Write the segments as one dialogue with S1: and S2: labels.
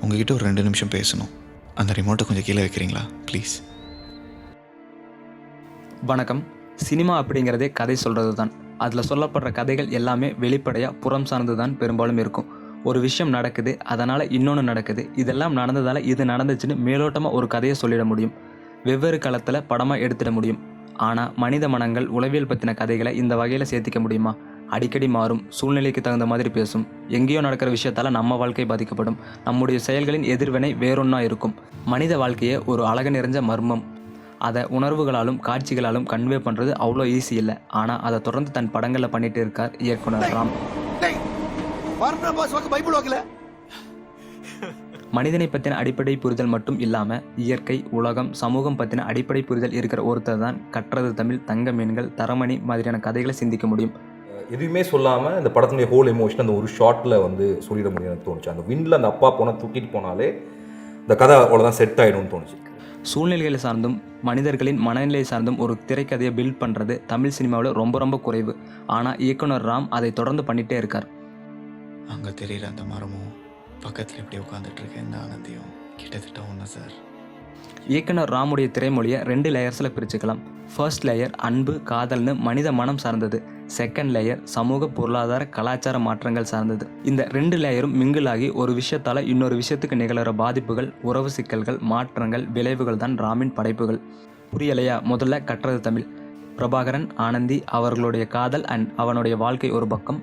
S1: உங்ககிட்ட ஒரு 2 நிமிஷம் பேசணும். அந்த ரிமோட்டை கொஞ்சம் கீழே வைக்கிறீங்களா ப்ளீஸ்?
S2: வணக்கம். சினிமா அப்படிங்கிறதே கதை சொல்கிறது தான். அதில் சொல்லப்படுற கதைகள் எல்லாமே வெளிப்படையாக புறம் சார்ந்து தான் பெரும்பாலும் இருக்கும். ஒரு விஷயம் நடக்குது, அதனால் இன்னொன்று நடக்குது, இதெல்லாம் நடந்ததால் இது நடந்துச்சுன்னு மேலோட்டமாக ஒரு கதையை சொல்லிட முடியும். வெவ்வேறு காலத்தில் படமாக எடுத்துட முடியும். ஆனால் மனித மனங்கள், உளவியல் பற்றின கதைகளை இந்த வகையில் சேர்த்திக்க முடியுமா? அடிக்கடி மாறும், சூழ்நிலைக்கு தகுந்த மாதிரி பேசும். எங்கேயோ நடக்கிற விஷயத்தால் நம்ம வாழ்க்கை பாதிக்கப்படும். நம்முடைய செயல்களின் எதிர்வினை வேறொன்றா இருக்கும். மனித வாழ்க்கையை ஒரு அழகு நிறைஞ்ச மர்மம். அதை உணர்வுகளாலும் காட்சிகளாலும் கன்வே பண்ணுறது அவ்வளோ ஈஸி இல்லை. ஆனால் அதை தொடர்ந்து தன் படங்களில் பண்ணிட்டு இருக்கார் இயக்குனர் ராம். மனிதனை பற்றின அடிப்படை புரிதல் மட்டும் இல்லாமல் இயற்கை, உலகம், சமூகம் பற்றின அடிப்படை புரிதல் இருக்கிற ஒருத்தர் தான் கற்றது தமிழ், தங்க மீன்கள், தரமணி மாதிரியான கதைகளை சிந்திக்க முடியும்.
S3: எதுவுமே சொல்லாமல் இந்த படத்தினுடைய ஹோல் எமோஷன் அந்த ஒரு ஷார்ட்டில் வந்து சொல்லிட முடியும்னு தோணுச்சு. அந்த விண்டில் அந்த அப்பா போனால் தூக்கிட்டு போனாலே இந்த கதை அவ்வளோதான் செட் ஆகிடும்னு தோணுச்சு.
S2: சூழ்நிலைகளை சார்ந்தும் மனிதர்களின் மனநிலை சார்ந்தும் ஒரு திரைக்கதையை பில்ட் பண்ணுறது தமிழ் சினிமாவில் ரொம்ப ரொம்ப குறைவு. ஆனால் இயக்குனர் ராம் அதை தொடர்ந்து பண்ணிகிட்டே இருக்கார்.
S1: அங்கே தெரிகிற அந்த மரமும் பக்கத்தில் இப்படி உட்காந்துட்டு இருக்க இந்த ஆனந்தியும் கிட்டத்தட்ட ஒன்று சார்.
S2: இயக்குனர் ராமுடைய திரைமொழியை 2 லேயர்ஸில் பிரிச்சுக்கலாம். ஃபர்ஸ்ட் லேயர் அன்பு, காதல்னு மனித மனம் சார்ந்தது. செகண்ட் லேயர் சமூக, பொருளாதார, கலாச்சார மாற்றங்கள் சார்ந்தது. இந்த 2 லேயரும் மிங்கிளாகி ஒரு விஷயத்தால் இன்னொரு விஷயத்துக்கு நிகழற பாதிப்புகள், உறவு சிக்கல்கள், மாற்றங்கள், விளைவுகள் தான் ராமின் படைப்புகள். புரியலையா? முதல்ல கற்றது தமிழ். பிரபாகரன், ஆனந்தி அவர்களுடைய காதல் அண்ட் அவனுடைய வாழ்க்கை ஒரு பக்கம்.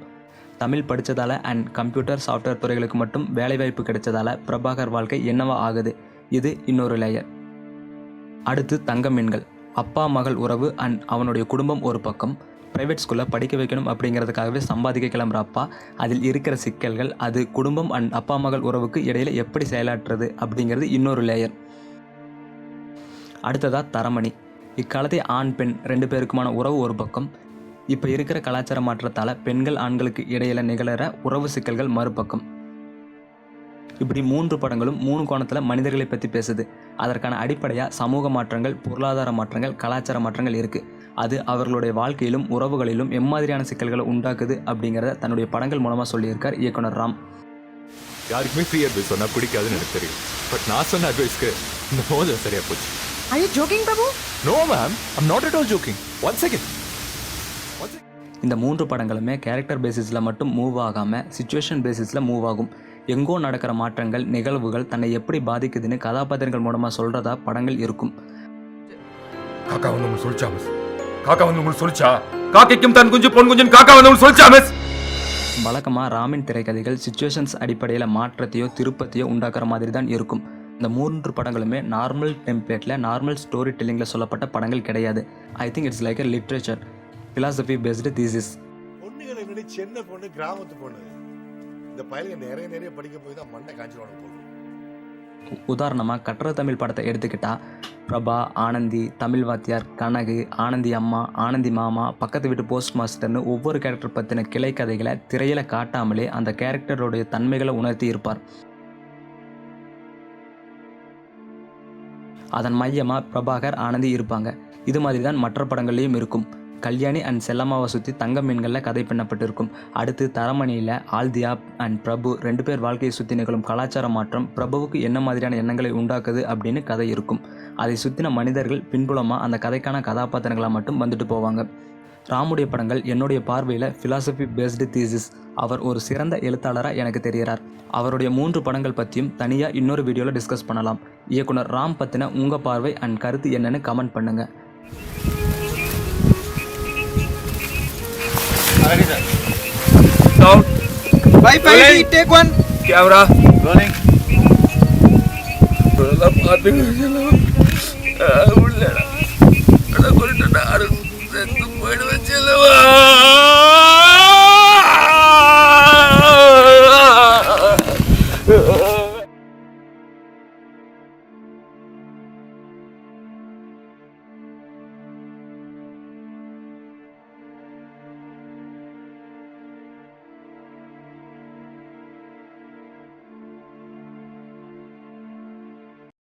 S2: தமிழ் படித்ததால் அண்ட் கம்ப்யூட்டர் சாஃப்ட்வேர் துறைகளுக்கு மட்டும் வேலைவாய்ப்பு கிடைச்சதால பிரபாகர் வாழ்க்கை என்னவா ஆகுது, இது இன்னொரு லேயர். அடுத்து தங்க மீன்கள். அப்பா மகள் உறவு அண்ட் அவனுடைய குடும்பம் ஒரு பக்கம். ப்ரைவேட் ஸ்கூலில் படிக்க வைக்கணும் அப்படிங்கிறதுக்காகவே சம்பாதிக்க கிளம்புற அப்பா, அதில் இருக்கிற சிக்கல்கள், அது குடும்பம் அண்ட் அப்பா மகள் உறவுக்கு இடையில் எப்படி செயலாற்றுறது அப்படிங்கிறது இன்னொரு லேயர். அடுத்ததாக தரமணி. இக்காலத்தை ஆண் பெண் 2 பேருக்குமான உறவு ஒரு பக்கம். இப்போ இருக்கிற கலாச்சார மாற்றத்தால் பெண்கள் ஆண்களுக்கு இடையில் நிகழற உறவு சிக்கல்கள் மறுபக்கம். இப்படி 3 படங்களும் 3 கோணத்தில் மனிதர்களை பற்றி பேசுது. அதற்கான அடிப்படையாக சமூக மாற்றங்கள், பொருளாதார மாற்றங்கள், கலாச்சார மாற்றங்கள் இருக்குது. அது அவர்களுடைய வாழ்க்கையிலும் உறவுகளிலும் எம்மாதிரியான சிக்கல்களை உண்டாக்குது அப்படிங்கிறத தன்னுடைய படங்கள் மூலமாக சொல்லியிருக்கார் இயக்குனர் ராம்.
S4: யாருக்குமே ஃப்ரீ அட்வைஸ் சொன்னால் பிடிக்காதுன்னு எனக்கு தெரியும். பட் நான் சொன்ன அட்வைஸ்க்கு நோ சரியா போச்சு.
S5: Are you joking, Babu?
S4: No ma'am, I'm not at all joking. One second.
S2: இந்த 3 படங்களுமே கேரக்டர் பேசிஸில் மட்டும் மூவ் ஆகாமல் சிச்சுவேஷன் பேசிஸில் மூவ் ஆகும். எங்கோ நடக்கிற மாற்றங்கள், நிகழ்வுகள் தன்னை எப்படி பாதிக்குதுன்னு கதாபாத்திரங்கள் மூலமாக சொல்கிறதா படங்கள் இருக்கும்.
S6: காக்கா வந்து உங்களுக்கு சொல்லிச்சா மிஸ்? காக்கா வந்து உங்களுக்கு சொல்லிச்சா? காக்கைக்கும் தன் குஞ்சு பொன் குஞ்சுன்னு காக்கா வந்து உங்களுக்கு சொல்லிச்சா மிஸ்?
S2: வழக்கமாக ராமின் திரைக்கதைகள் சிச்சுவேஷன்ஸ் அடிப்படையில் மாற்றத்தையோ திருப்பத்தையோ உண்டாக்குற மாதிரி தான் இருக்கும். இந்த 3 படங்களுமே நார்மல் டெம்ப்ளேட்டில், நார்மல் ஸ்டோரி டெல்லிங்கில் சொல்லப்பட்ட படங்கள் கிடையாது. I think it's like a literature, philosophy based thesis.
S7: பொண்ணுகளை விட சின்ன பொண்ணு, கிராமத்து பொண்ணு. இந்த பையன் நிறைய படிக்க போய் தான் மண்ணை காய்ச்சிடுவாங்க போல.
S2: உதாரணமாக கற்றது தமிழ் படத்தை எடுத்துக்கிட்டா பிரபா, ஆனந்தி, தமிழ் வாத்தியார், கனகு, ஆனந்தி அம்மா, ஆனந்தி மாமா, பக்கத்து வீட்டு போஸ்ட் மாஸ்டர்னு ஒவ்வொரு கேரக்டர் பற்றின கிளை கதைகளை திரையில் காட்டாமலே அந்த கேரக்டருடைய தன்மைகளை உணர்த்தி இருப்பார். அதன் மையமாக பிரபாகர், ஆனந்தி இருப்பாங்க. இது மாதிரி தான் மற்ற படங்கள்லேயும் இருக்கும். கல்யாணி அண்ட் செல்லம்மாவை சுற்றி தங்க மீன்களில் கதை பின்னப்பட்டிருக்கும். அடுத்து தரமணியில் ஆல்தியா அண்ட் பிரபு 2 பேர் வாழ்க்கையை சுற்றி நிகழும் கலாச்சார மாற்றம் பிரபுவுக்கு என்ன மாதிரியான எண்ணங்களை உண்டாக்குது அப்படின்னு கதை இருக்கும். அதை சுற்றின மனிதர்கள் பின்புலமாக அந்த கதைக்கான கதாபாத்திரங்களாக மட்டும் வந்துட்டு போவாங்க. ராமுடைய படங்கள் என்னுடைய பார்வையில் philosophy based thesis. அவர் ஒரு சிறந்த எழுத்தாளராக எனக்கு தெரிகிறார். அவருடைய 3 படங்கள் பற்றியும் தனியாக இன்னொரு வீடியோவில் டிஸ்கஸ் பண்ணலாம். இயக்குனர் ராம் பற்றின உங்கள் பார்வை அண்ட் கருத்து என்னன்னு கமெண்ட் பண்ணுங்கள்.
S6: Sound.
S5: Bye, take one.
S6: Camera.
S4: Rolling.
S6: பாத்துங்க